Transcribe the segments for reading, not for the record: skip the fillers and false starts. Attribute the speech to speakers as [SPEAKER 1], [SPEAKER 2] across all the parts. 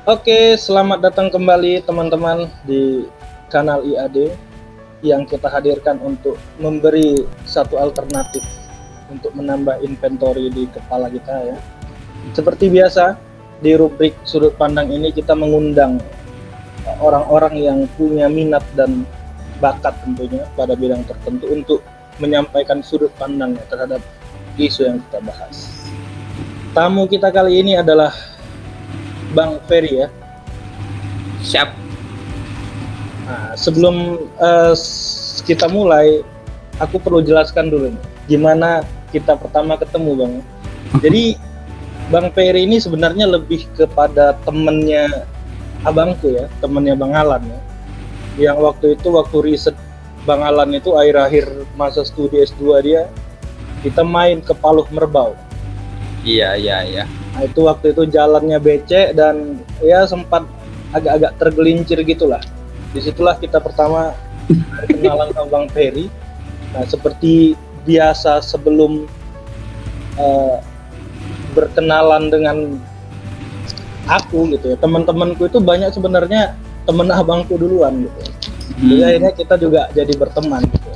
[SPEAKER 1] Oke, selamat datang kembali teman-teman di kanal IAD yang kita hadirkan untuk memberi satu alternatif untuk menambah inventory di kepala kita ya. Seperti biasa, di rubrik sudut pandang ini kita mengundang orang-orang yang punya minat dan bakat tentunya pada bidang tertentu untuk menyampaikan sudut pandangnya terhadap isu yang kita bahas. Tamu kita kali ini adalah Bang Ferry ya.
[SPEAKER 2] Siap.
[SPEAKER 1] Nah, sebelum kita mulai, aku perlu jelaskan dulu nih, gimana kita pertama ketemu Bang. Jadi Bang Ferry ini sebenarnya lebih kepada temennya abangku ya, temennya Bang Alan ya. Yang waktu riset Bang Alan itu akhir-akhir masa studi S2 dia, kita main ke Paluh Merbau.
[SPEAKER 2] Iya.
[SPEAKER 1] Nah itu waktu itu jalannya becek dan ya sempat agak-agak tergelincir gitulah. Disitulah kita pertama berkenalan sama Bang Ferry. Nah seperti biasa sebelum berkenalan dengan aku gitu ya, teman-temanku itu banyak sebenarnya temen abangku duluan gitu. Jadi akhirnya kita juga jadi berteman gitu.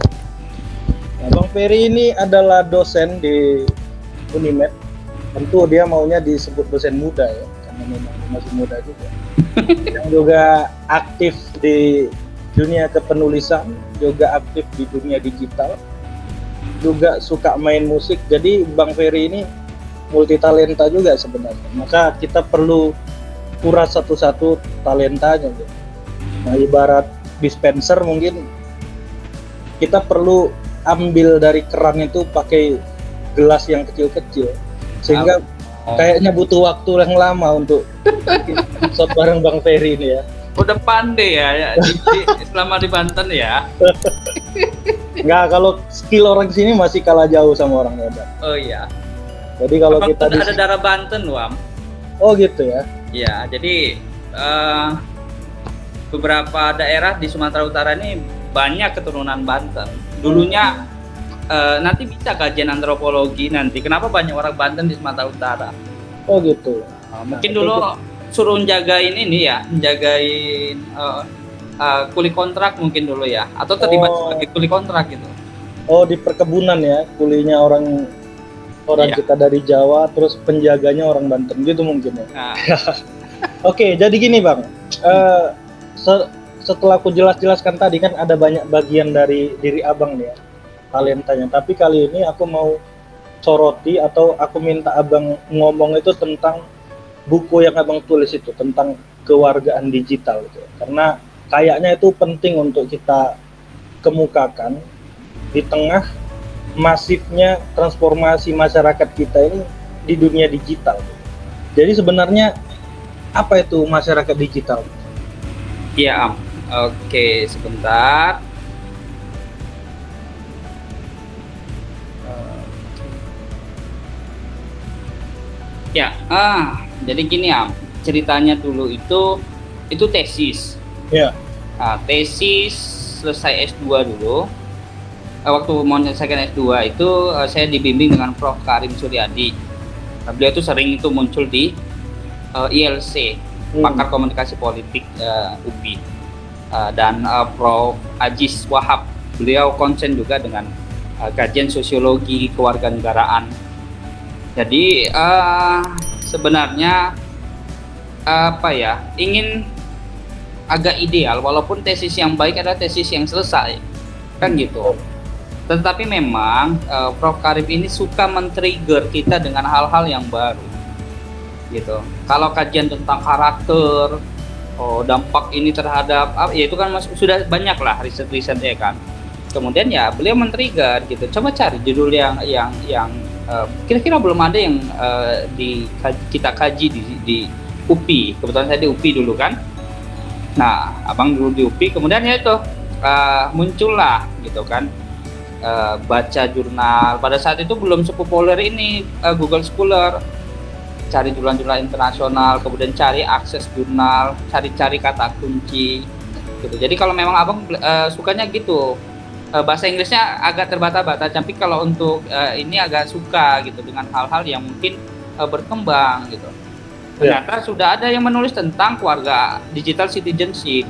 [SPEAKER 1] Nah, Bang Ferry ini adalah dosen di Unimed. Tentu dia maunya disebut dosen muda ya, karena memang masih muda juga. Yang juga aktif di dunia kepenulisan, juga aktif di dunia digital, juga suka main musik. Jadi Bang Ferry ini multi talenta juga sebenarnya. Maka kita perlu kuras satu-satu talentanya gitu. Nah, ibarat dispenser mungkin kita perlu ambil dari keran itu pakai gelas yang kecil-kecil. Sehingga kayaknya butuh waktu yang lama untuk episode bareng Bang Ferry ini ya.
[SPEAKER 2] Udah pandai ya selama di Banten ya.
[SPEAKER 1] Enggak, kalau skill orang sini masih kalah jauh sama orang Medan.
[SPEAKER 2] Oh iya.
[SPEAKER 1] Jadi kalau
[SPEAKER 2] Abang
[SPEAKER 1] kita
[SPEAKER 2] ada darah Banten, Wam.
[SPEAKER 1] Oh gitu ya.
[SPEAKER 2] Iya, jadi beberapa daerah di Sumatera Utara ini banyak keturunan Banten. Dulunya nanti bisa kajian antropologi nanti. Kenapa banyak orang Banten di Sumatera Utara?
[SPEAKER 1] Oh gitu.
[SPEAKER 2] Mungkin dulu suruh jagain ini ya, menjagain kuli kontrak mungkin dulu ya, atau terlibat sebagai kuli kontrak gitu.
[SPEAKER 1] Oh di perkebunan ya, kulinya orang iya. Kita dari Jawa, terus penjaganya orang Banten gitu mungkin ya. Nah. Oke, jadi gini Bang, setelah aku jelaskan tadi kan ada banyak bagian dari diri Abang nih ya, talentanya. Tapi kali ini aku mau soroti atau aku minta Abang ngomong itu tentang buku yang Abang tulis itu tentang kewargaan digital gitu. Karena kayaknya itu penting untuk kita kemukakan di tengah masifnya transformasi masyarakat kita ini di dunia digital. Jadi sebenarnya apa itu masyarakat digital?
[SPEAKER 2] Iya, oke, sebentar. Ya, jadi gini ya, ceritanya dulu itu tesis.
[SPEAKER 1] Ya.
[SPEAKER 2] Nah, tesis selesai S2 dulu. Waktu mau menyelesaikan S2 itu saya dibimbing dengan Prof. Karim Suryadi. Beliau itu sering itu muncul di ILC, pakar komunikasi politik UPI, dan Prof. Ajis Wahab. Beliau konsen juga dengan kajian sosiologi kewarganegaraan. Jadi sebenarnya ingin agak ideal, walaupun tesis yang baik adalah tesis yang selesai, kan gitu. Tetapi memang Prof. Karim ini suka men-trigger kita dengan hal-hal yang baru, gitu. Kalau kajian tentang karakter, dampak ini terhadap, ya itu kan sudah banyak lah riset-riset ya kan. Kemudian ya beliau men-trigger gitu. Coba cari judul yang kira-kira belum ada yang kita kaji di UPI. Kebetulan saya di UPI dulu kan. Nah, Abang dulu di UPI, kemudian ya itu muncullah gitu kan. Baca jurnal. Pada saat itu belum sepopuler ini Google Scholar. Cari jurnal-jurnal internasional, kemudian cari akses jurnal, cari kata kunci gitu. Jadi kalau memang Abang sukanya gitu, bahasa Inggrisnya agak terbata-bata, tapi kalau untuk ini agak suka gitu dengan hal-hal yang mungkin berkembang gitu. Ternyata sudah ada yang menulis tentang keluarga digital citizenship.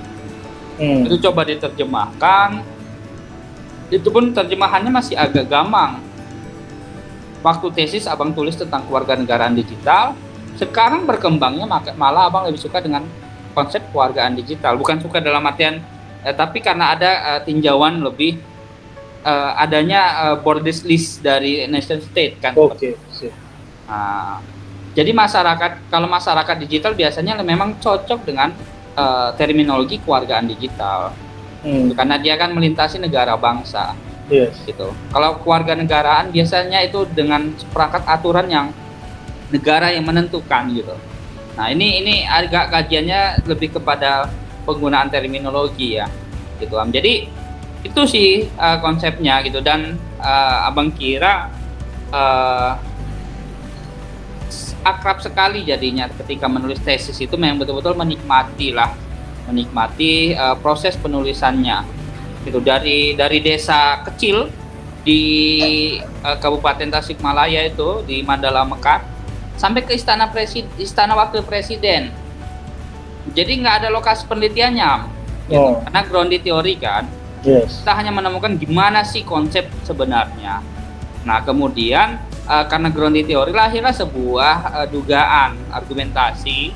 [SPEAKER 2] Itu coba diterjemahkan. Itu pun terjemahannya masih agak gampang. Waktu tesis abang tulis tentang kewarganegaraan digital, sekarang berkembangnya malah abang lebih suka dengan konsep kewargaan digital. Bukan suka dalam artian, tapi karena ada tinjauan lebih adanya borders list dari nation state kan.
[SPEAKER 1] Oke.
[SPEAKER 2] Nah, jadi kalau masyarakat digital biasanya memang cocok dengan terminologi kewargaan digital, karena dia kan melintasi negara bangsa.
[SPEAKER 1] Yes.
[SPEAKER 2] Gitu. Kalau kewarganegaraan biasanya itu dengan seperangkat aturan yang negara yang menentukan gitu. Nah ini agak kajiannya lebih kepada penggunaan terminologi ya, gitu. Jadi itu sih konsepnya gitu, dan abang kira akrab sekali jadinya ketika menulis tesis itu, memang betul-betul menikmati proses penulisannya. Itu dari desa kecil di Kabupaten Tasikmalaya itu di Mandala Mekar sampai ke istana wakil presiden. Jadi nggak ada lokasi penelitiannya, gitu. Karena grounded teori kan.
[SPEAKER 1] Yes.
[SPEAKER 2] Kita hanya menemukan gimana sih konsep sebenarnya. Nah kemudian karena grounded teori lahirlah sebuah dugaan argumentasi.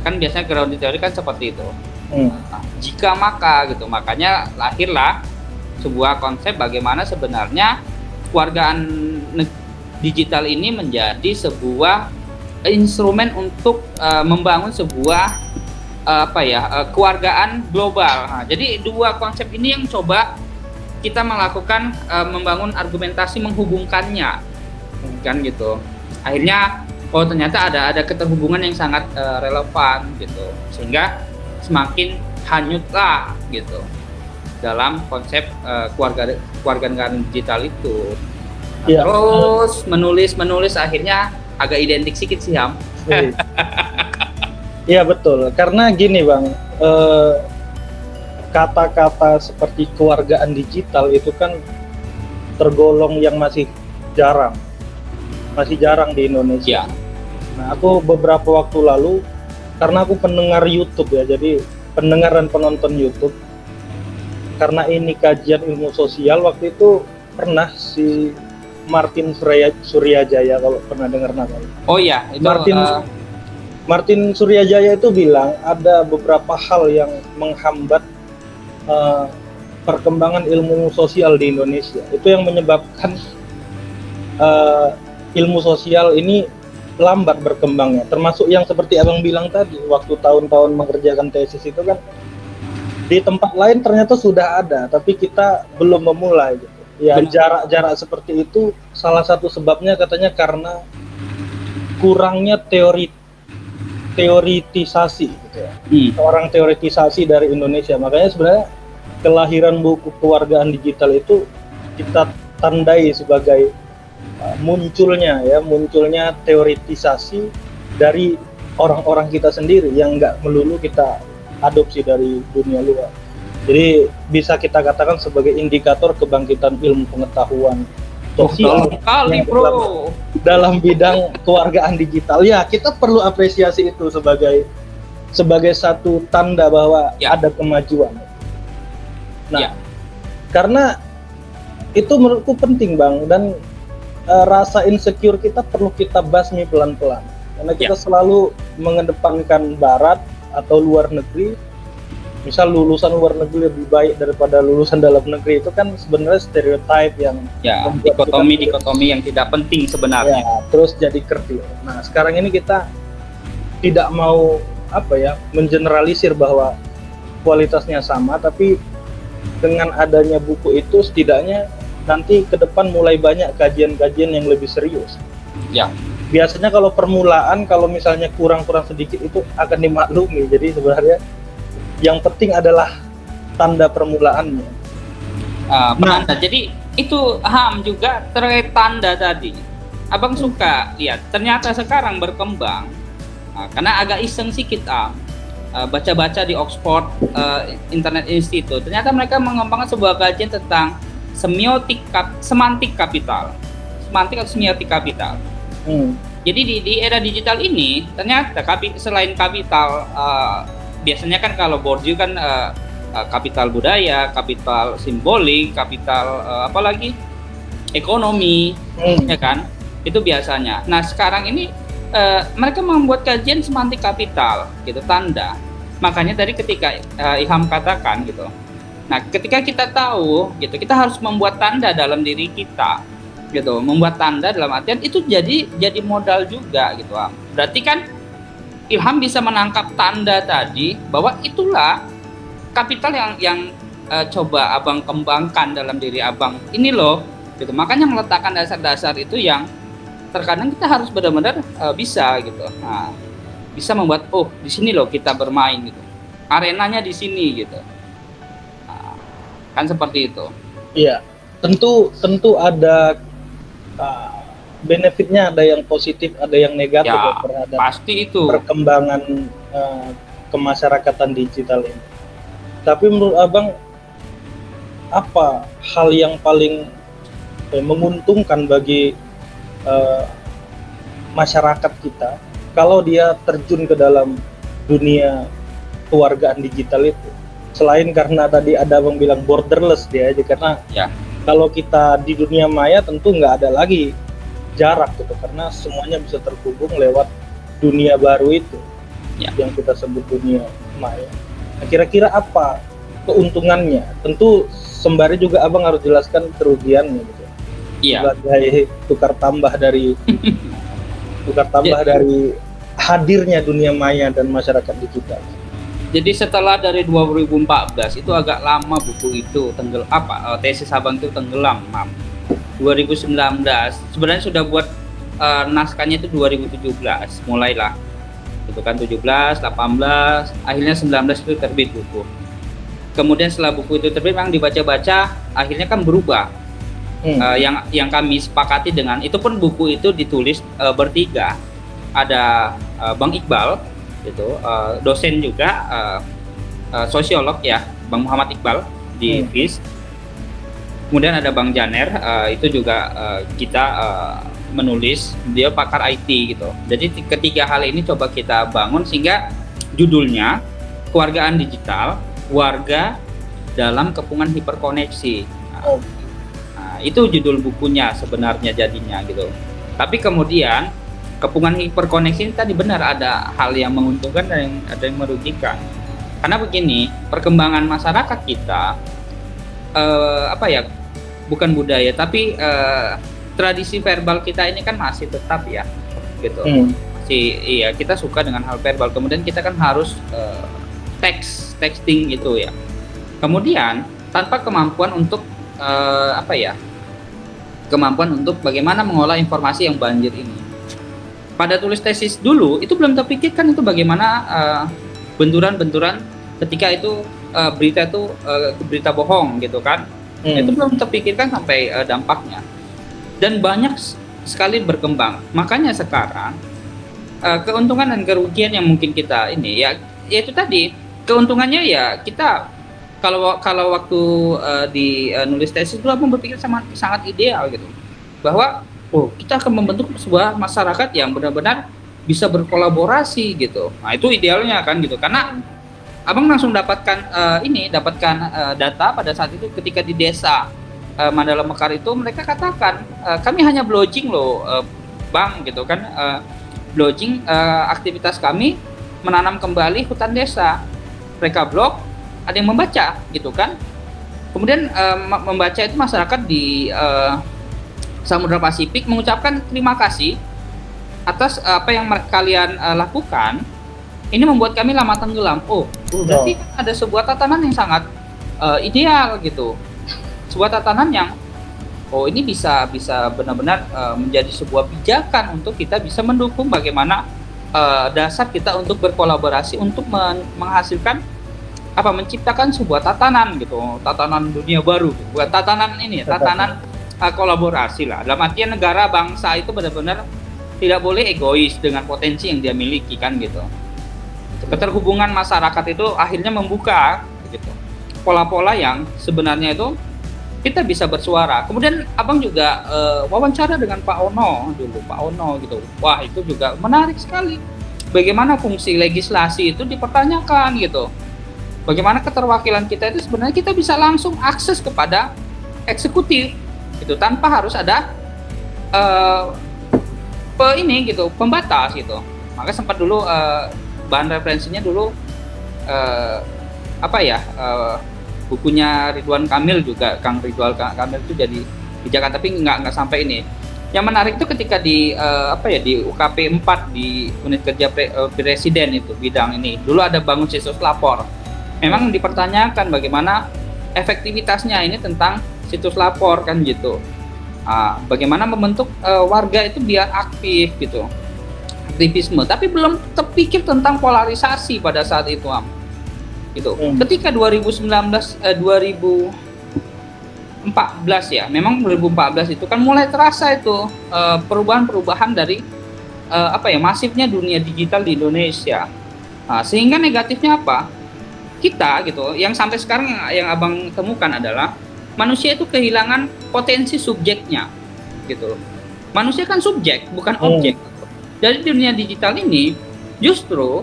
[SPEAKER 2] Kan biasanya grounded teori kan seperti itu. Jika maka gitu, makanya lahirlah sebuah konsep bagaimana sebenarnya kewargaan digital ini menjadi sebuah instrumen untuk membangun sebuah kewargaan global. Nah, jadi dua konsep ini yang coba kita melakukan membangun argumentasi menghubungkannya, kan gitu. Akhirnya ternyata ada keterhubungan yang sangat relevan gitu, sehingga semakin hanyutlah gitu dalam konsep kewarganegaraan digital itu. Nah, terus menulis akhirnya agak identik sedikit sih Ham.
[SPEAKER 1] Iya betul, karena gini Bang, kata-kata seperti kewargaan digital itu kan tergolong yang masih jarang di Indonesia. Nah aku beberapa waktu lalu, karena aku pendengar YouTube ya, jadi pendengar dan penonton YouTube. Karena ini kajian ilmu sosial, waktu itu pernah si Martin Suryajaya, kalau pernah dengar namanya.
[SPEAKER 2] Oh iya, itu
[SPEAKER 1] Martin Suryajaya itu bilang ada beberapa hal yang menghambat perkembangan ilmu sosial di Indonesia. Itu yang menyebabkan ilmu sosial ini lambat berkembangnya, termasuk yang seperti abang bilang tadi, waktu tahun-tahun mengerjakan tesis itu kan di tempat lain ternyata sudah ada, tapi kita belum memulai gitu. Ya jarak-jarak seperti itu salah satu sebabnya katanya karena kurangnya teoritisasi gitu ya. Orang teoritisasi dari Indonesia. Makanya sebenarnya kelahiran buku kewargaan digital itu kita tandai sebagai munculnya teoritisasi dari orang-orang kita sendiri yang nggak melulu kita adopsi dari dunia luar. Jadi bisa kita katakan sebagai indikator kebangkitan ilmu pengetahuan sosial dalam bidang kewargaan digital. Ya, kita perlu apresiasi itu sebagai satu tanda bahwa ada kemajuan. Nah, karena itu menurutku penting Bang, dan rasa insecure kita perlu kita basmi pelan-pelan, karena kita selalu mengedepankan barat atau luar negeri. Misal lulusan luar negeri lebih baik daripada lulusan dalam negeri, itu kan sebenarnya stereotip yang
[SPEAKER 2] dikotomi yang tidak penting sebenarnya.
[SPEAKER 1] Terus jadi kerdil. Nah sekarang ini kita tidak mau mengeneralisir bahwa kualitasnya sama, tapi dengan adanya buku itu setidaknya nanti ke depan mulai banyak kajian-kajian yang lebih serius. Biasanya kalau permulaan, kalau misalnya kurang sedikit itu akan dimaklumi. Jadi sebenarnya yang penting adalah tanda permulaannya.
[SPEAKER 2] Jadi itu Ham juga terkait tanda tadi. Abang suka lihat, ternyata sekarang berkembang. Karena agak iseng sih kita baca-baca di Oxford Internet Institute. Ternyata mereka mengembangkan sebuah kajian tentang semantik kapital. Jadi di era digital ini ternyata selain kapital, biasanya kan kalau Bourdieu kan kapital budaya, kapital simbolik, kapital apalagi ekonomi, ya kan? Itu biasanya. Nah sekarang ini mereka membuat kajian semantik kapital, gitu, tanda. Makanya tadi ketika Ilham katakan gitu. Nah ketika kita tahu, gitu, kita harus membuat tanda dalam diri kita. Gitu, membuat tanda dalam artian itu jadi modal juga gitu. Berarti kan Ilham bisa menangkap tanda tadi bahwa itulah kapital yang coba abang kembangkan dalam diri abang ini loh gitu. Makanya meletakkan dasar-dasar itu yang terkadang kita harus benar-benar bisa gitu. Nah, bisa membuat di sini loh kita bermain gitu. Arenanya di sini gitu. Nah, kan seperti itu.
[SPEAKER 1] Iya, tentu ada benefitnya, ada yang positif, ada yang negatif
[SPEAKER 2] Ya,
[SPEAKER 1] terhadap
[SPEAKER 2] pasti itu
[SPEAKER 1] perkembangan kemasyarakatan digital ini. Tapi menurut abang, apa hal yang paling menguntungkan bagi masyarakat kita kalau dia terjun ke dalam dunia kewargaan digital itu? Selain karena tadi ada abang bilang borderless dia aja, karena kalau kita di dunia maya tentu nggak ada lagi jarak gitu, karena semuanya bisa terhubung lewat dunia baru itu yang kita sebut dunia maya. Nah, kira-kira apa keuntungannya? Tentu sembari juga abang harus jelaskan kerugiannya gitu. Sebagai tukar tambah dari dari hadirnya dunia maya dan masyarakat digital.
[SPEAKER 2] Jadi setelah dari 2014 itu agak lama buku itu tesis abang itu tenggelam. 2019 sebenarnya sudah buat naskahnya itu 2017 mulailah. Itu kan 17, 18, akhirnya 19 itu terbit buku. Kemudian setelah buku itu terbit memang dibaca-baca akhirnya kan berubah. Yang kami sepakati dengan itu pun buku itu ditulis bertiga. Ada Bang Iqbal itu dosen juga sosiolog ya, Bang Muhammad Iqbal di FIS. Kemudian ada Bang Janer itu juga kita menulis, dia pakar IT gitu. Jadi ketiga hal ini coba kita bangun sehingga judulnya Kewargaan Digital, Warga dalam Kepungan Hiperkoneksi. Nah, itu judul bukunya sebenarnya jadinya gitu. Tapi kemudian kepungan hiperkoneksi ini tadi benar ada hal yang menguntungkan dan ada yang merugikan. Karena begini, perkembangan masyarakat kita bukan budaya tapi tradisi verbal kita ini kan masih tetap ya gitu. Kita suka dengan hal verbal, kemudian kita kan harus texting gitu ya. Kemudian tanpa kemampuan untuk kemampuan untuk bagaimana mengolah informasi yang banjir ini. Pada tulis tesis dulu itu belum terpikirkan itu bagaimana benturan-benturan ketika itu berita bohong gitu kan. Itu belum terpikirkan sampai dampaknya. Dan banyak sekali berkembang. Makanya sekarang keuntungan dan kerugian yang mungkin kita ini yaitu tadi keuntungannya ya kita kalau waktu di nulis tesis itu aku berpikir sangat ideal gitu bahwa kita akan membentuk sebuah masyarakat yang benar-benar bisa berkolaborasi gitu. Nah itu idealnya kan gitu, karena abang langsung dapatkan data pada saat itu ketika di desa Mandala Mekar itu mereka katakan kami hanya blogging loh bang gitu kan, blogging aktivitas kami menanam kembali hutan desa. Mereka blog, ada yang membaca gitu kan, kemudian membaca itu masyarakat di Samudra Pasifik mengucapkan terima kasih atas apa yang kalian lakukan. Ini membuat kami lama tenggelam. Berarti ada sebuah tatanan yang sangat ideal gitu. Sebuah tatanan yang ini bisa benar-benar menjadi sebuah pijakan untuk kita bisa mendukung bagaimana dasar kita untuk berkolaborasi untuk menghasilkan menciptakan sebuah tatanan gitu, tatanan dunia baru. Bukan tatanan ini, tatanan kolaborasi lah. Dalam artian negara bangsa itu benar-benar tidak boleh egois dengan potensi yang dia miliki kan gitu. Keterhubungan masyarakat itu akhirnya membuka gitu pola-pola yang sebenarnya itu kita bisa bersuara. Kemudian abang juga wawancara dengan Pak Ono dulu, Pak Ono gitu. Wah, itu juga menarik sekali. Bagaimana fungsi legislasi itu dipertanyakan gitu. Bagaimana keterwakilan kita itu sebenarnya kita bisa langsung akses kepada eksekutif gitu tanpa harus ada ini gitu pembatas gitu. Maka sempat dulu bahan referensinya dulu bukunya Ridwan Kamil juga, Kang Ridwan Kamil itu jadi kebijakan, tapi nggak sampai ini. Yang menarik itu ketika di di UKP 4 di unit kerja presiden itu bidang ini dulu ada bangun situs lapor. Memang dipertanyakan bagaimana efektivitasnya ini tentang situs lapor kan gitu. Bagaimana membentuk warga itu biar aktif gitu, aktivisme. Tapi belum terpikir tentang polarisasi pada saat itu gitu. Ketika 2014 ya, memang 2014 itu kan mulai terasa itu perubahan-perubahan dari masifnya dunia digital di Indonesia. Sehingga negatifnya apa? Kita gitu, yang sampai sekarang yang abang temukan adalah manusia itu kehilangan potensi subjeknya gitu loh. Manusia kan subjek, bukan objek. Dari dunia digital ini justru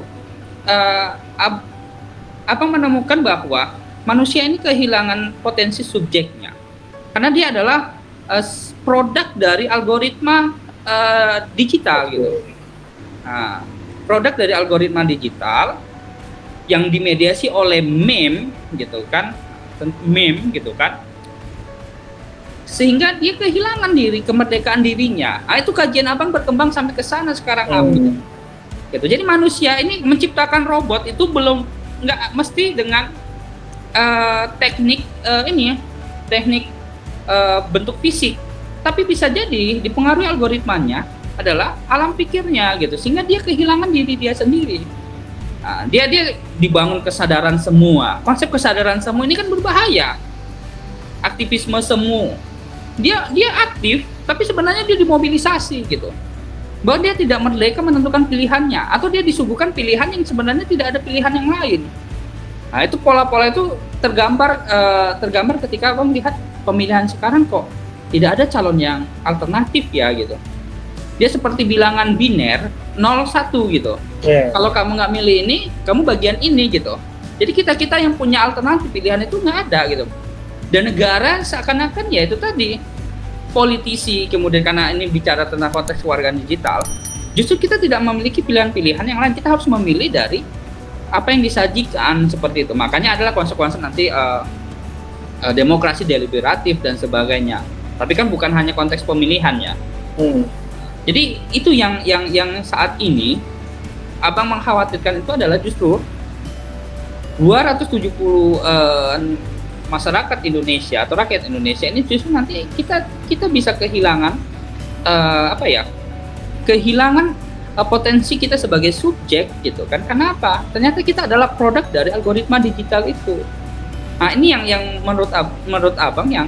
[SPEAKER 2] abang menemukan bahwa manusia ini kehilangan potensi subjeknya karena dia adalah produk dari algoritma digital gitu. Produk dari algoritma digital yang dimediasi oleh meme gitu kan, sehingga dia kehilangan kemerdekaan dirinya. Itu kajian abang berkembang sampai ke sana sekarang gitu. Jadi manusia ini menciptakan robot itu belum nggak mesti dengan teknik bentuk fisik, tapi bisa jadi dipengaruhi algoritmanya adalah alam pikirnya gitu, sehingga dia kehilangan diri dia sendiri. Dia dibangun kesadaran semua. Konsep kesadaran semu ini kan berbahaya. Aktivisme semu. Dia aktif, tapi sebenarnya dia dimobilisasi gitu. Bahwa dia tidak merdeka menentukan pilihannya, atau dia disuguhkan pilihan yang sebenarnya tidak ada pilihan yang lain. Itu pola-pola itu tergambar ketika abang lihat pemilihan sekarang kok tidak ada calon yang alternatif ya gitu. Dia seperti bilangan biner 0-1 gitu. Kalau kamu nggak milih ini, kamu bagian ini gitu. Jadi kita yang punya alternatif pilihan itu nggak ada gitu. Dan negara seakan-akan ya itu tadi, politisi kemudian karena ini bicara tentang konteks warga digital, justru kita tidak memiliki pilihan-pilihan yang lain. Kita harus memilih dari apa yang disajikan seperti itu. Makanya adalah konsekuensi nanti demokrasi deliberatif dan sebagainya. Tapi kan bukan hanya konteks pemilihan ya. Jadi itu yang saat ini abang mengkhawatirkan itu adalah justru 270 masyarakat Indonesia atau rakyat Indonesia ini justru nanti kita bisa kehilangan kehilangan potensi kita sebagai subjek gitu kan. Kenapa? Ternyata kita adalah produk dari algoritma digital itu. Ini yang menurut abang yang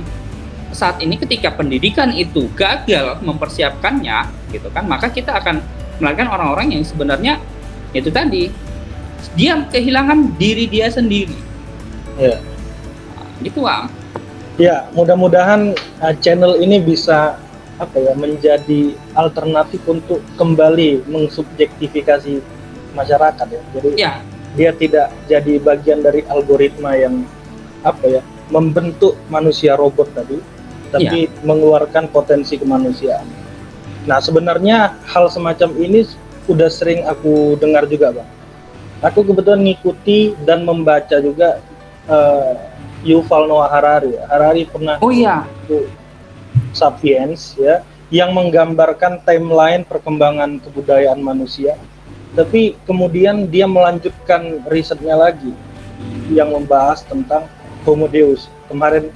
[SPEAKER 2] saat ini ketika pendidikan itu gagal mempersiapkannya gitu kan, maka kita akan melahirkan orang-orang yang sebenarnya itu tadi dia kehilangan diri dia sendiri. Gitu
[SPEAKER 1] Ya, mudah-mudahan channel ini bisa menjadi alternatif untuk kembali mengsubjektifikasi masyarakat ya. Jadi dia tidak jadi bagian dari algoritma yang membentuk manusia robot tadi, tapi mengeluarkan potensi kemanusiaan. Nah, sebenarnya hal semacam ini udah sering aku dengar juga, Bang. Aku kebetulan ngikuti dan membaca juga Yuval Noah Harari. Harari pernah buku Sapiens ya, yang menggambarkan timeline perkembangan kebudayaan manusia. Tapi kemudian dia melanjutkan risetnya lagi yang membahas tentang Homo Deus. Kemarin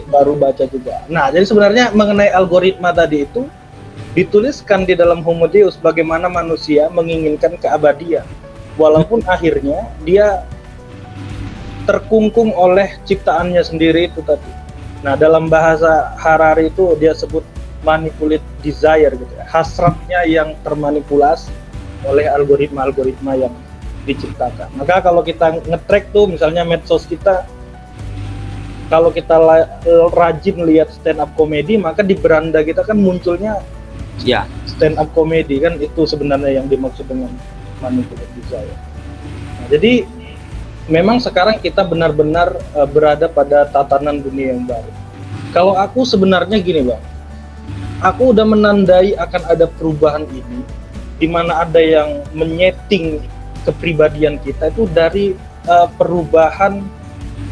[SPEAKER 1] baru baca juga. Nah, jadi sebenarnya mengenai algoritma tadi itu dituliskan di dalam Homo Deus bagaimana manusia menginginkan keabadian. Walaupun akhirnya dia terkungkung oleh ciptaannya sendiri itu tadi. Nah, dalam bahasa Harari itu dia sebut manipulate desire gitu ya. Hasratnya yang termanipulasi oleh algoritma-algoritma yang diciptakan. Maka kalau kita nge-track tuh misalnya medsos kita kalau kita rajin lihat stand up komedi, maka di beranda kita kan munculnya
[SPEAKER 2] Ya,
[SPEAKER 1] stand up komedi, kan itu sebenarnya yang dimaksud dengan manipulatif bisa ya. Nah, jadi memang sekarang kita benar-benar berada pada tatanan dunia yang baru. Kalau aku sebenarnya gini Bang, aku udah menandai akan ada perubahan ini, di mana ada yang menyeting kepribadian kita itu dari perubahan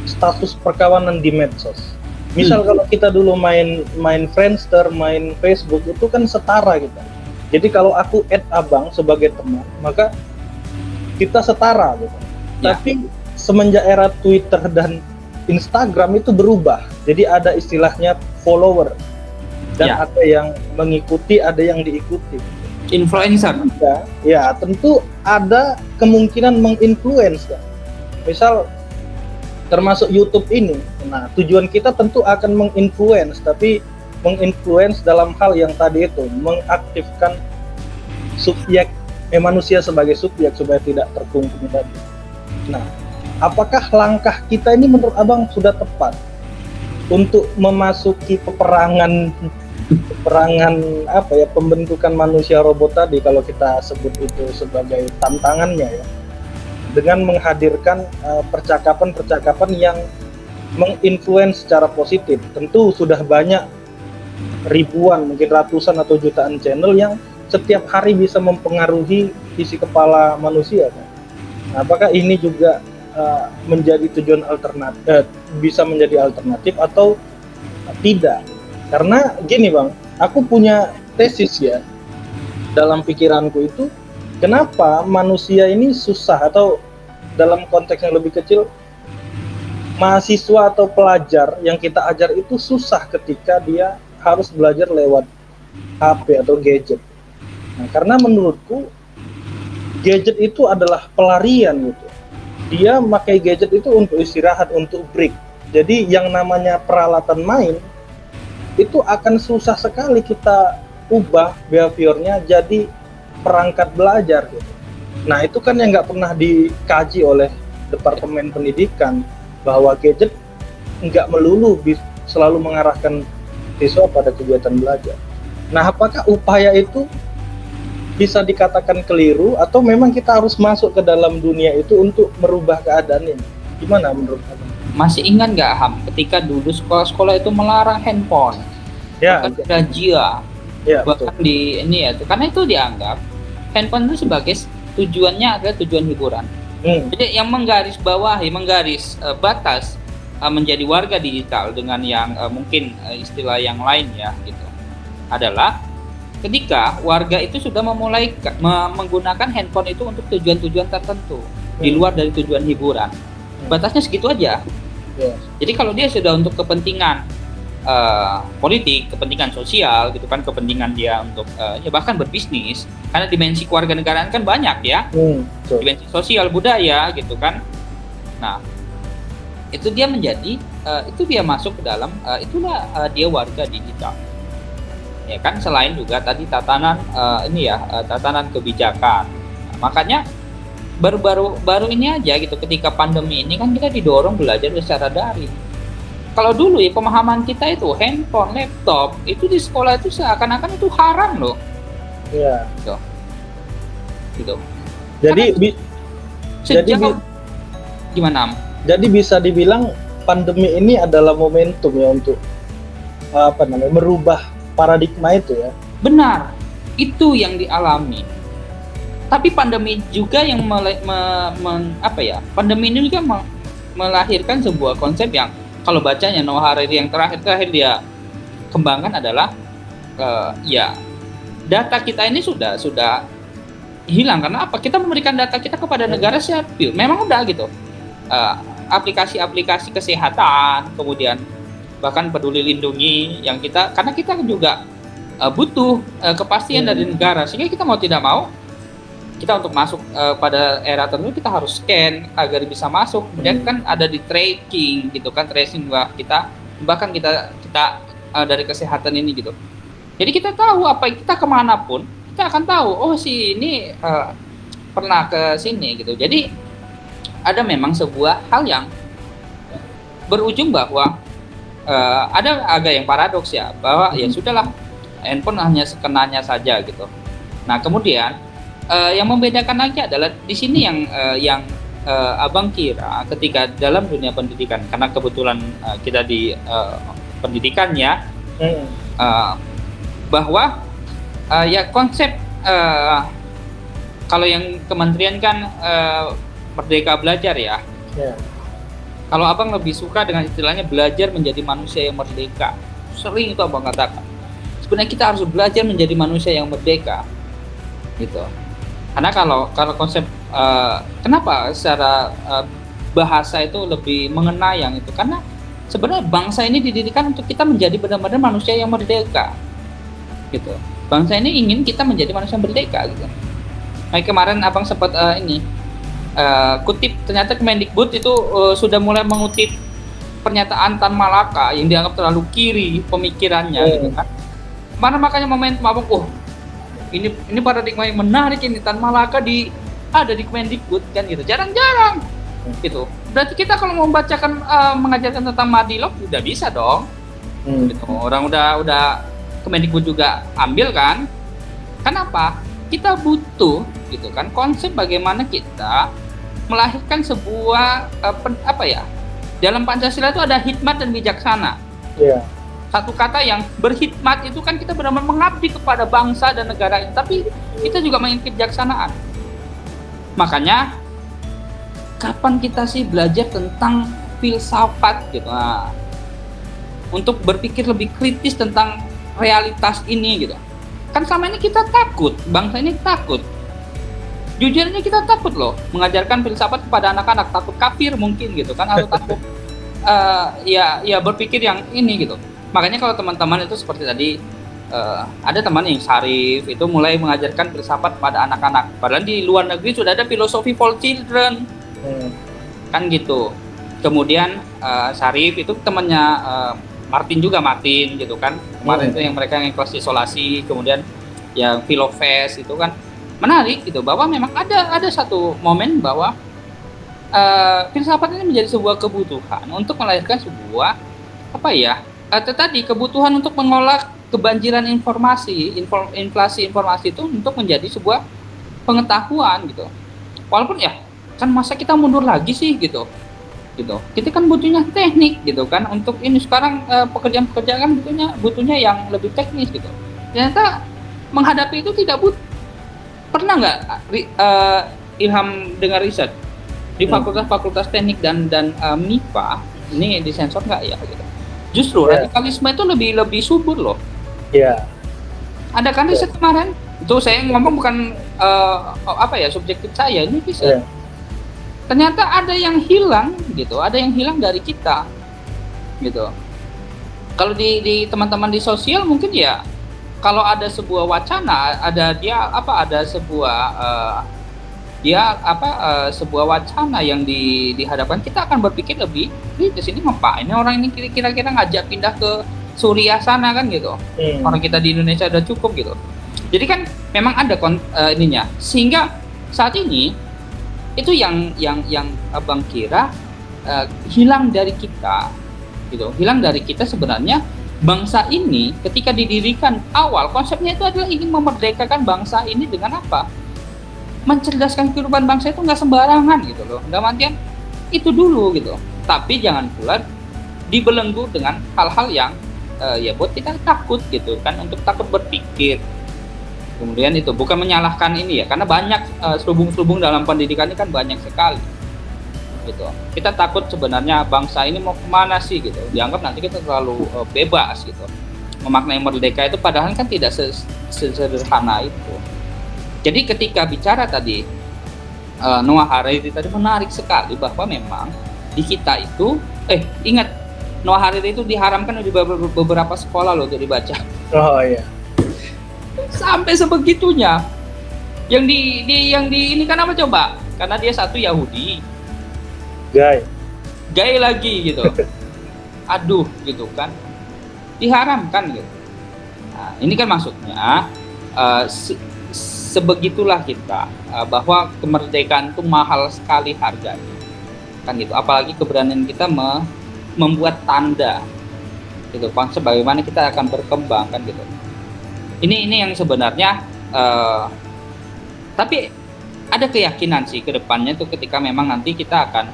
[SPEAKER 1] status perkawanan di medsos. Misal kalau kita dulu main Friendster, main Facebook, itu kan setara kita. Jadi kalau aku add abang sebagai teman, maka kita setara gitu.
[SPEAKER 2] Ya.
[SPEAKER 1] Tapi semenjak era Twitter dan Instagram itu berubah. Jadi ada istilahnya follower, dan
[SPEAKER 2] Ya.
[SPEAKER 1] ada yang mengikuti, ada yang diikuti.
[SPEAKER 2] influencer.
[SPEAKER 1] Ya, tentu ada kemungkinan menginfluence kan. Misal termasuk YouTube ini. Nah, tujuan kita tentu akan menginfluence, tapi menginfluence dalam hal yang tadi itu, mengaktifkan subjek manusia sebagai subjek supaya tidak terkungkung tadi. Nah, apakah langkah kita ini menurut Abang sudah tepat untuk memasuki peperangan apa ya, pembentukan manusia robot tadi, kalau kita sebut itu sebagai tantangannya ya, dengan menghadirkan percakapan-percakapan yang menginfluence secara positif. Tentu sudah banyak ribuan, mungkin ratusan atau jutaan channel yang setiap hari bisa mempengaruhi isi kepala manusia kan? Nah, apakah ini juga menjadi tujuan alternatif, bisa menjadi alternatif atau tidak? Karena gini Bang, aku punya tesis ya dalam pikiranku itu, kenapa manusia ini susah, atau dalam konteks yang lebih kecil, mahasiswa atau pelajar yang kita ajar itu susah ketika dia harus belajar lewat HP atau gadget. Nah, karena menurutku gadget itu adalah pelarian gitu. Dia pakai gadget itu untuk istirahat, untuk break. Jadi yang namanya peralatan main itu akan susah sekali kita ubah behaviornya jadi perangkat belajar gitu. Nah, itu kan yang nggak pernah dikaji oleh Departemen Pendidikan, bahwa gadget nggak melulu selalu mengarahkan siswa pada kegiatan belajar. Nah, apakah upaya itu bisa dikatakan keliru, atau memang kita harus masuk ke dalam dunia itu untuk merubah keadaan ini? Gimana menurut Abang?
[SPEAKER 2] Masih ingat nggak Ham, ketika dulu sekolah-sekolah itu melarang handphone,
[SPEAKER 1] Ya,
[SPEAKER 2] bahkan razia,
[SPEAKER 1] ya,
[SPEAKER 2] bahkan
[SPEAKER 1] betul.
[SPEAKER 2] di ini ya, karena itu dianggap handphone itu sebagai tujuannya adalah tujuan hiburan. Jadi yang menggaris batas menjadi warga digital dengan yang mungkin istilah yang lain ya gitu, adalah ketika warga itu sudah memulai menggunakan handphone itu untuk tujuan-tujuan tertentu di luar dari tujuan hiburan. Batasnya segitu aja.
[SPEAKER 1] Ya.
[SPEAKER 2] Jadi kalau dia sudah untuk kepentingan politik, kepentingan sosial gitu kan, kepentingan dia untuk ya bahkan berbisnis, karena dimensi kewarganegaraan kan banyak ya, dimensi sosial, budaya gitu kan. Nah, itu dia menjadi itu dia masuk ke dalam itulah dia warga digital. Ya kan, selain juga tadi tatanan tatanan kebijakan. Nah, makanya baru ini aja gitu, ketika pandemi ini kan kita didorong belajar secara daring. Kalau dulu ya pemahaman kita itu handphone, laptop itu di sekolah itu seakan-akan itu haram loh.
[SPEAKER 1] Iya.
[SPEAKER 2] Gitu. Gimana Am?
[SPEAKER 1] Jadi bisa dibilang pandemi ini adalah momentum ya untuk merubah paradigma itu ya.
[SPEAKER 2] Benar, itu yang dialami. Tapi pandemi juga yang pandemi ini juga melahirkan sebuah konsep yang kalau bacanya Noah Harari yang terakhir dia kembangkan adalah data kita ini sudah hilang. Karena apa? Kita memberikan data kita kepada negara sipil. Memang udah gitu. Aplikasi-aplikasi kesehatan, kemudian bahkan peduli lindungi yang karena kita juga butuh kepastian dari negara, sehingga kita mau tidak mau kita untuk masuk pada era tertentu kita harus scan agar bisa masuk. Kemudian kan ada di tracking gitu kan, tracing kita, bahkan kita dari kesehatan ini gitu. Jadi kita tahu apa kita kemanapun kita akan tahu, oh si ini pernah ke sini gitu. Jadi ada memang sebuah hal yang berujung bahwa ada agak yang paradoks ya, bahwa ya sudahlah, handphone hanya sekenanya saja gitu. Nah kemudian yang membedakan lagi adalah di sini yang abang kira ketika dalam dunia pendidikan, karena kebetulan kita di pendidikan ya, bahwa ya konsep kalau yang kementerian kan merdeka belajar ya. Kalau abang lebih suka dengan istilahnya belajar menjadi manusia yang merdeka. Sering itu abang katakan. Sebenarnya kita harus belajar menjadi manusia yang merdeka, gitu. Karena kalau konsep kenapa secara bahasa itu lebih mengena yang itu, karena sebenarnya bangsa ini didirikan untuk kita menjadi benar-benar manusia yang merdeka, gitu. Bangsa ini ingin kita menjadi manusia yang merdeka, gitu. Nah, kemarin abang sempat kutip, ternyata Kemendikbud itu sudah mulai mengutip pernyataan Tan Malaka yang dianggap terlalu kiri pemikirannya, gitu kan. Mana makanya momentum abang, ini paradigma yang menarik ini, Tan Malaka ada di Kemendikbud kan gitu, jarang-jarang gitu. Berarti kita kalau mau membacakan mengajarkan tentang Madilog udah bisa dong, gitu. Orang udah Kemendikbud juga ambil kan. Kenapa? Kita butuh gitu kan konsep bagaimana kita melahirkan sebuah dalam Pancasila itu ada hikmat dan bijaksana. Satu kata yang berhikmat itu kan kita benar-benar mengabdi kepada bangsa dan negara ini, tapi kita juga menginginkan kebijaksanaan. Makanya kapan kita sih belajar tentang filsafat gitu, untuk berpikir lebih kritis tentang realitas ini gitu. Kan selama ini kita takut, bangsa ini takut. Jujurnya kita takut loh mengajarkan filsafat kepada anak-anak, takut kafir mungkin gitu kan, atau takut ya berpikir yang ini gitu. Makanya kalau teman-teman itu seperti tadi, ada teman yang Syarif itu mulai mengajarkan filsafat pada anak-anak. Padahal di luar negeri sudah ada filosofi for children, kan gitu. Kemudian Syarif itu temannya Martin gitu kan. Kemarin itu yang mereka yang kelas isolasi, kemudian yang Filofest itu kan menarik gitu, bahwa memang ada satu momen bahwa filsafat ini menjadi sebuah kebutuhan untuk melahirkan sebuah tadi kebutuhan untuk mengolah kebanjiran inflasi informasi itu untuk menjadi sebuah pengetahuan gitu. Walaupun ya kan masa kita mundur lagi sih gitu. Kita kan butuhnya teknik gitu kan, untuk ini sekarang pekerjaan-pekerjaan kan butuhnya yang lebih teknis gitu. Ternyata menghadapi itu tidak pernah nggak Ilham dengar riset di fakultas teknik dan MIPA ini disensor nggak ya gitu. Justru radikalisme itu lebih subur loh. Ada kan riset kemarin itu, saya ngomong bukan subjektif saya, ini riset. Ternyata ada yang hilang gitu, ada yang hilang dari kita gitu. Kalau di teman-teman di sosial mungkin ya, kalau ada sebuah wacana, ada sebuah wacana yang dihadapkan, kita akan berpikir lebih di sini ngapain orang ini kira-kira ngajak pindah ke Suriah sana kan gitu. Orang kita di Indonesia udah cukup gitu. Jadi kan memang ada ininya, sehingga saat ini itu yang abang kira hilang dari kita gitu. Hilang dari kita sebenarnya. Bangsa ini ketika didirikan awal, konsepnya itu adalah ingin memerdekakan bangsa ini dengan apa? Mencerdaskan kehidupan bangsa itu nggak sembarangan gitu loh. Nggak mantian itu dulu gitu. Tapi jangan pula dibelenggu dengan hal-hal yang ya buat kita takut gitu kan, untuk takut berpikir. Kemudian itu bukan menyalahkan ini ya, karena banyak selubung-selubung dalam pendidikan ini kan banyak sekali gitu. Kita takut sebenarnya bangsa ini mau kemana sih gitu, dianggap nanti kita terlalu bebas gitu memaknai merdeka itu, padahal kan tidak sesederhana itu. Jadi ketika bicara tadi Noah Harari tadi menarik sekali, bahwa memang di kita itu ingat Noah Harari itu diharamkan di beberapa sekolah loh untuk dibaca. Sampai sebegitunya. Yang di ini kan apa coba? Karena dia satu Yahudi. Gay lagi gitu. Aduh gitu kan. Diharamkan gitu. Nah, ini kan maksudnya sebegitulah kita, bahwa kemerdekaan itu mahal sekali harganya. Kan gitu. Apalagi keberanian kita membuat tanda gitu, konsep bagaimana kita akan berkembang kan gitu. Ini yang sebenarnya tapi ada keyakinan sih ke depannya tuh ketika memang nanti kita akan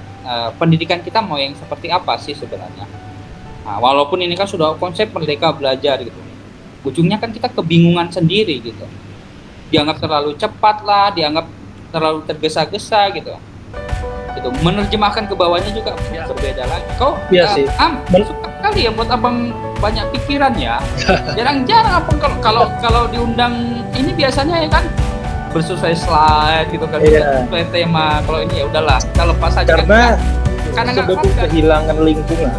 [SPEAKER 2] pendidikan kita mau yang seperti apa sih sebenarnya. Nah, walaupun ini kan sudah konsep merdeka belajar gitu, ujungnya kan kita kebingungan sendiri gitu. Dianggap terlalu cepat lah, dianggap terlalu tergesa-gesa gitu. Gitu. Menerjemahkan ke bawahnya juga berbeda lagi. Kau
[SPEAKER 1] sih.
[SPEAKER 2] Suka kali ya buat abang banyak pikiran ya. Jarang-jarang abang kalau diundang ini biasanya ya kan bersesuai slide gitu kan, sesuai tema. Kalau ini ya udahlah kita lepas aja. Karena
[SPEAKER 1] sudah kehilangan lingkungan.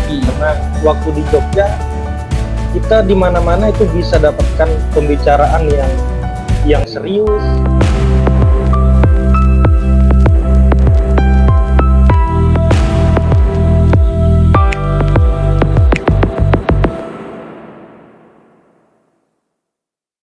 [SPEAKER 1] Karena waktu di Jogja kita di mana-mana itu bisa dapatkan pembicaraan yang serius,